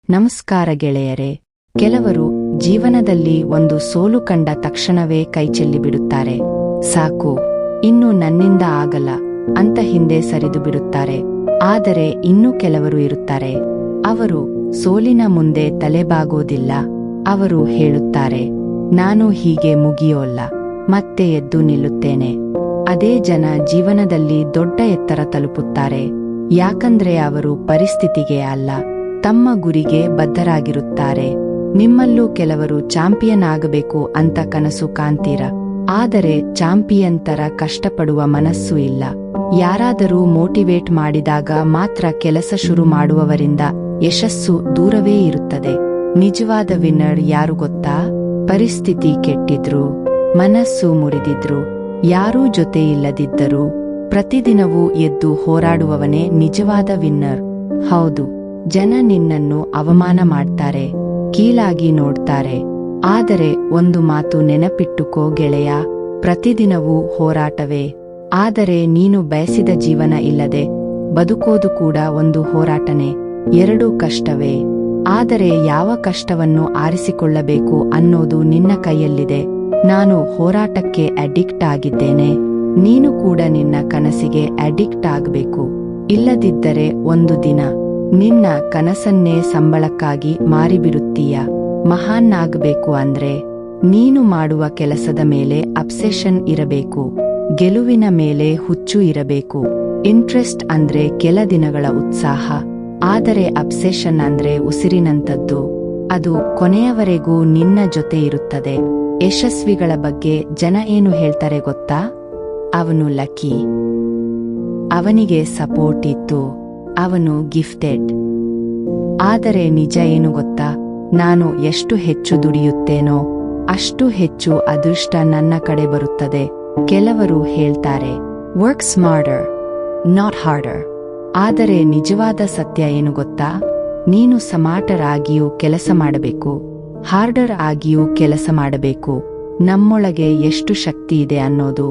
ನಮಸ್ಕಾರ ಗೆಳೆಯರೇ. ಕೆಲವರು ಜೀವನದಲ್ಲಿ ಒಂದು ಸೋಲು ಕಂಡ ತಕ್ಷಣವೇ ಕೈಚೆಲ್ಲಿ ಬಿಡುತ್ತಾರೆ. ಸಾಕು, ಇನ್ನು ನನ್ನಿಂದ ಆಗಲ್ಲ ಅಂತ ಹಿಂದೆ ಸರಿದು ಬಿಡುತ್ತಾರೆ. ಆದರೆ ಇನ್ನೂ ಕೆಲವರು ಇರುತ್ತಾರೆ. ಅವರು ಸೋಲಿನ ಮುಂದೆ ತಲೆಬಾಗೋದಿಲ್ಲ. ಅವರು ಹೇಳುತ್ತಾರೆ, ನಾನು ಹೀಗೆ ಮುಗಿಯೋಲ್ಲ, ಮತ್ತೆ ಎದ್ದು ನಿಲ್ಲುತ್ತೇನೆ. ಅದೇ ಜನ ಜೀವನದಲ್ಲಿ ದೊಡ್ಡ ಎತ್ತರ ತಲುಪುತ್ತಾರೆ. ಯಾಕಂದ್ರೆ ಅವರು ಪರಿಸ್ಥಿತಿಗೆ ಅಲ್ಲ, ತಮ್ಮ ಗುರಿಗೆ ಬದ್ಧರಾಗಿರುತ್ತಾರೆ. ನಿಮ್ಮಲ್ಲೂ ಕೆಲವರು ಚಾಂಪಿಯನ್ ಆಗಬೇಕು ಅಂತ ಕನಸು ಕಾಣ್ತೀರ. ಆದರೆ ಚಾಂಪಿಯನ್ ತರ ಕಷ್ಟಪಡುವ ಮನಸ್ಸು ಇಲ್ಲ. ಯಾರಾದರೂ ಮೋಟಿವೇಟ್ ಮಾಡಿದಾಗ ಮಾತ್ರ ಕೆಲಸ ಶುರು ಮಾಡುವವರಿಂದ ಯಶಸ್ಸು ದೂರವೇ ಇರುತ್ತದೆ. ನಿಜವಾದ ವಿನ್ನರ್ ಯಾರು ಗೊತ್ತಾ? ಪರಿಸ್ಥಿತಿ ಕೆಟ್ಟಿದ್ರು, ಮನಸ್ಸು ಮುರಿದಿದ್ರು, ಯಾರೂ ಜೊತೆ ಇಲ್ಲದಿದ್ದರೂ ಪ್ರತಿದಿನವೂ ಎದ್ದು ಹೋರಾಡುವವನೇ ನಿಜವಾದ ವಿನ್ನರ್. ಹೌದು, ಜನ ನಿನ್ನನ್ನು ಅವಮಾನ ಮಾಡ್ತಾರೆ, ಕೀಳಾಗಿ ನೋಡ್ತಾರೆ. ಆದರೆ ಒಂದು ಮಾತು ನೆನಪಿಟ್ಟುಕೋ ಗೆಳೆಯ, ಪ್ರತಿದಿನವೂ ಹೋರಾಟವೇ. ಆದರೆ ನೀನು ಬಯಸಿದ ಜೀವನ ಇಲ್ಲದೆ ಬದುಕೋದು ಕೂಡ ಒಂದು ಹೋರಾಟನೇ. ಎರಡೂ ಕಷ್ಟವೇ. ಆದರೆ ಯಾವ ಕಷ್ಟವನ್ನು ಆರಿಸಿಕೊಳ್ಳಬೇಕು ಅನ್ನೋದು ನಿನ್ನ ಕೈಯಲ್ಲಿದೆ. ನಾನು ಹೋರಾಟಕ್ಕೆ ಅಡಿಕ್ಟ್ ಆಗಿದ್ದೇನೆ. ನೀನು ಕೂಡ ನಿನ್ನ ಕನಸಿಗೆ ಅಡಿಕ್ಟ್ ಆಗಬೇಕು. ಇಲ್ಲದಿದ್ದರೆ ಒಂದು ದಿನ ನಿನ್ನ ಕನಸನ್ನೇ ಸಂಬಳಕ್ಕಾಗಿ ಮಾರಿಬಿಡುತ್ತೀಯ. ಮಹಾನ್ನಾಗಬೇಕು ಅಂದ್ರೆ ನೀನು ಮಾಡುವ ಕೆಲಸದ ಮೇಲೆ ಅಬ್ಸೆಷನ್ ಇರಬೇಕು. ಗೆಲುವಿನ ಮೇಲೆ ಹುಚ್ಚು ಇರಬೇಕು. ಇಂಟ್ರೆಸ್ಟ್ ಅಂದ್ರೆ ಕೆಲ ದಿನಗಳ ಉತ್ಸಾಹ, ಆದರೆ ಅಬ್ಸೆಷನ್ ಅಂದ್ರೆ ಉಸಿರಿನಂತದ್ದು. ಅದು ಕೊನೆಯವರೆಗೂ ನಿನ್ನ ಜೊತೆ ಇರುತ್ತದೆ. ಯಶಸ್ವಿಗಳ ಬಗ್ಗೆ ಜನ ಏನು ಹೇಳ್ತಾರೆ ಗೊತ್ತಾ? ಅವನು ಲಕ್ಕಿ, ಅವನಿಗೆ ಸಪೋರ್ಟ್ ಇತ್ತು, ಅವನು ಗಿಫ್ಟೆಡ್. ಆದರೆ ನಿಜ ಏನು ಗೊತ್ತಾ? ನಾನು ಎಷ್ಟು ಹೆಚ್ಚು ದುಡಿಯುತ್ತೇನೋ ಅಷ್ಟು ಹೆಚ್ಚು ಅದೃಷ್ಟ ನನ್ನ ಕಡೆ ಬರುತ್ತದೆ. ಕೆಲವರು ಹೇಳ್ತಾರೆ, ವರ್ಕ್ ಸ್ಮಾರ್ಟರ್ ನಾಟ್ ಹಾರ್ಡರ್. ಆದರೆ ನಿಜವಾದ ಸತ್ಯ ಏನು ಗೊತ್ತಾ? ನೀನು ಸ್ಮಾರ್ಟರ್ ಆಗಿಯೂ ಕೆಲಸ ಮಾಡಬೇಕು, ಹಾರ್ಡರ್ ಆಗಿಯೂ ಕೆಲಸ ಮಾಡಬೇಕು. ನಮ್ಮೊಳಗೆ ಎಷ್ಟು ಶಕ್ತಿ ಇದೆ ಅನ್ನೋದು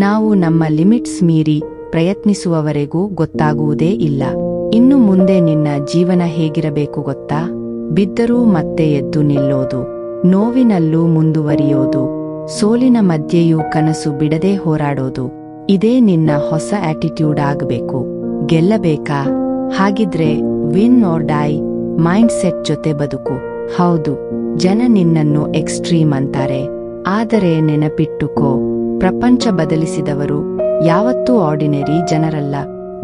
ನಾವು ನಮ್ಮ ಲಿಮಿಟ್ಸ್ ಮೀರಿ ಪ್ರಯತ್ನಿಸುವವರೆಗೂ ಗೊತ್ತಾಗುವುದೇ ಇಲ್ಲ. ಇನ್ನು ಮುಂದೆ ನಿನ್ನ ಜೀವನ ಹೇಗಿರಬೇಕು ಗೊತ್ತಾ? ಬಿದ್ದರೂ ಮತ್ತೆ ಎದ್ದು ನಿಲ್ಲೋದು, ನೋವಿನಲ್ಲೂ ಮುಂದುವರಿಯೋದು, ಸೋಲಿನ ಮಧ್ಯೆಯೂ ಕನಸು ಬಿಡದೆ ಹೋರಾಡೋದು. ಇದೇ ನಿನ್ನ ಹೊಸ ಆಟಿಟ್ಯೂಡ್ ಆಗಬೇಕು. ಗೆಲ್ಲಬೇಕಾ? ಹಾಗಿದ್ರೆ win or die mind set ಜೊತೆ ಬದುಕು. ಹೌದು, ಜನ ನಿನ್ನನ್ನು ಎಕ್ಸ್ಟ್ರೀಮ್ ಅಂತಾರೆ. ಆದರೆ ನೆನಪಿಟ್ಟುಕೋ, ಪ್ರಪಂಚ ಬದಲಿಸಿದವರು ಯಾವತ್ತೂ ಆರ್ಡಿನರಿ ಜನರಲ್ಲ.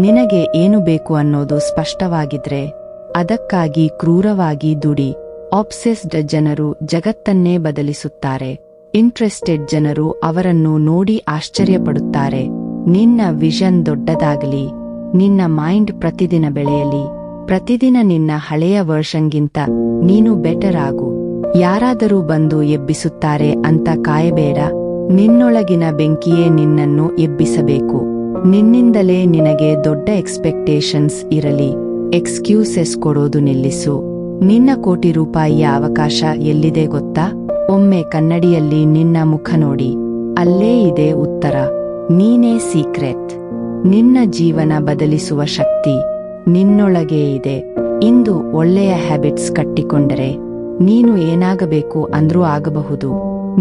ನಿನಗೆ ಏನು ಬೇಕು ಅನ್ನೋದು ಸ್ಪಷ್ಟವಾಗಿದ್ರೆ ಅದಕ್ಕಾಗಿ ಕ್ರೂರವಾಗಿ ದುಡಿ. ಆಬ್ಸೆಸ್ಡ್ ಜನರು ಜಗತ್ತನ್ನೇ ಬದಲಿಸುತ್ತಾರೆ. ಇಂಟ್ರೆಸ್ಟೆಡ್ ಜನರು ಅವರನ್ನು ನೋಡಿ ಆಶ್ಚರ್ಯಪಡುತ್ತಾರೆ. ನಿನ್ನ ವಿಷನ್ ದೊಡ್ಡದಾಗಲಿ, ನಿನ್ನ ಮೈಂಡ್ ಪ್ರತಿದಿನ ಬೆಳೆಯಲಿ. ಪ್ರತಿದಿನ ನಿನ್ನ ಹಳೆಯ ವರ್ಷನ್ಗಿಂತ ನೀನು ಬೆಟರ್ ಆಗು. ಯಾರಾದರೂ ಬಂದು ಎಬ್ಬಿಸುತ್ತಾರೆ ಅಂತ ಕಾಯಬೇಡ. ನಿನ್ನೊಳಗಿನ ಬೆಂಕಿಯೇ ನಿನ್ನನ್ನು ಎಬ್ಬಿಸಬೇಕು. ನಿನ್ನಿಂದಲೇ ನಿನಗೆ ದೊಡ್ಡ ಎಕ್ಸ್ಪೆಕ್ಟೇಷನ್ಸ್ ಇರಲಿ. ಎಕ್ಸ್ಕ್ಯೂಸೆಸ್ ಕೊಡೋದು ನಿಲ್ಲಿಸು. ನಿನ್ನ ಕೋಟಿ ರೂಪಾಯಿಯ ಅವಕಾಶ ಎಲ್ಲಿದೆ ಗೊತ್ತಾ? ಒಮ್ಮೆ ಕನ್ನಡಿಯಲ್ಲಿ ನಿನ್ನ ಮುಖ ನೋಡಿ, ಅಲ್ಲೇ ಇದೆ ಉತ್ತರ. ನೀನೇ ಸೀಕ್ರೆಟ್. ನಿನ್ನ ಜೀವನ ಬದಲಿಸುವ ಶಕ್ತಿ ನಿನ್ನೊಳಗೇ ಇದೆ. ಇಂದು ಒಳ್ಳೆಯ ಹ್ಯಾಬಿಟ್ಸ್ ಕಟ್ಟಿಕೊಂಡರೆ ನೀನು ಏನಾಗಬೇಕು ಅಂದ್ರೂ ಆಗಬಹುದು.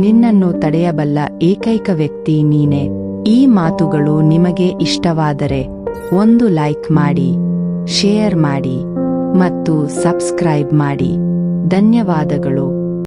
ನಿನ್ನನ್ನು ತಡೆಯಬಲ್ಲ ಏಕೈಕ ವ್ಯಕ್ತಿ ನೀನೇ. ಈ ಮಾತುಗಳು ನಿಮಗೆ ಇಷ್ಟವಾದರೆ ಒಂದು ಲೈಕ್ ಮಾಡಿ, ಶೇರ್ ಮಾಡಿ ಮತ್ತು ಸಬ್ಸ್ಕ್ರೈಬ್ ಮಾಡಿ. ಧನ್ಯವಾದಗಳು.